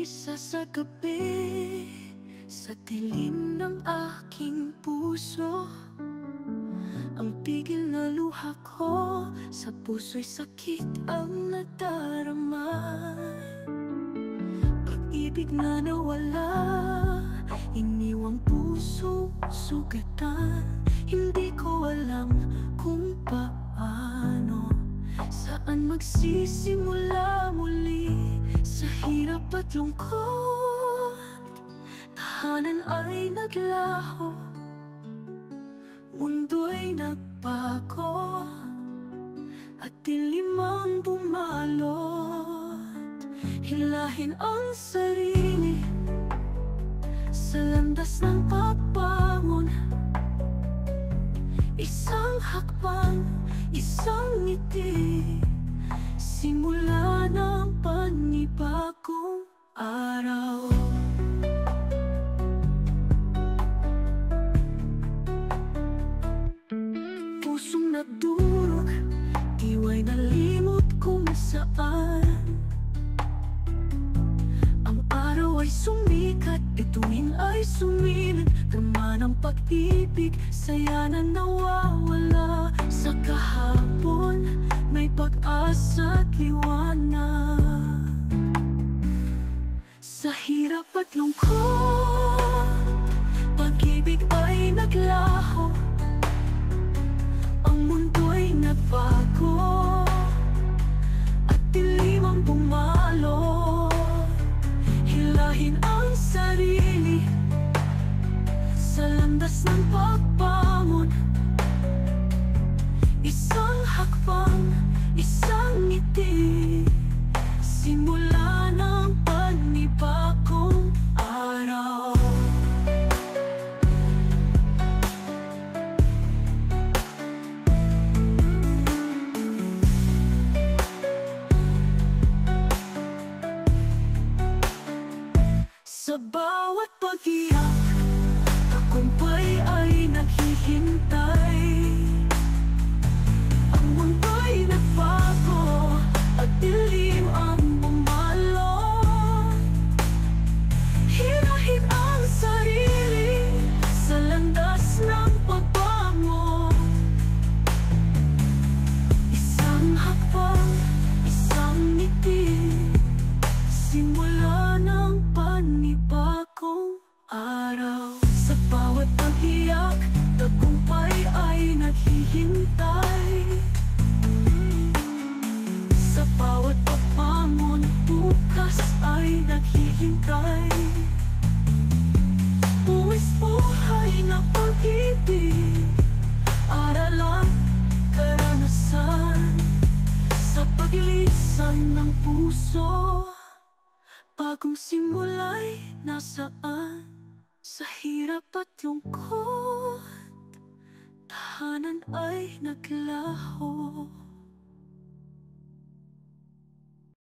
Isa sa gabi, sa dilim ng aking puso, ang pigil na luha ko, sa puso'y sakit ang nadarama. Pag-ibig na nawala, iniwang puso sugatan. Hindi ko alam kung paano, saan magsisimula muli. Sa hirap at lungkot, tahanan ay naglaho, mundo'y nagbago, at dilim ang bumalot. Hilahin ang sarili sa landas ng pagbangon. Isang hakbang, isang ngiti, simula ng panibagong araw. Pusong nagdurog, iwa'y nalimot kung saan. Ang araw ay sumikat, bituin ay sumilid. Drama ng pag-ibig, saya na nawawala. Sa kahapon, may pag-asa at liwanag. Sa hirap at lungkot, pag-ibig ay naglaho, ang mundo'y nagbago, at dilim ang bumalot. Hilahin ang sarili sa landas ng pagbangon. Isang hakbang, isang ngiti, simula ng panibagong araw. Sa bawat pag-iyak, tagumpay ay naghihintay. Ang mundo'y nagbago, at dilim ang bumalot. Hirahin ang sarili sa landas ng pagbango. Isang hakbang, isang ngiti, simula ng panibagong araw. Sa bawat pag-iyak, tagumpay ay naghihintay. Sa bawat pagbangon, bukas ay naghihintay. Buwis buhay na pag-ibig, aralan, karanasan. Sa pagilisan ng puso, bagong simula'y nasaan. Sa hirap at lungkot, tahanan ay naglaho.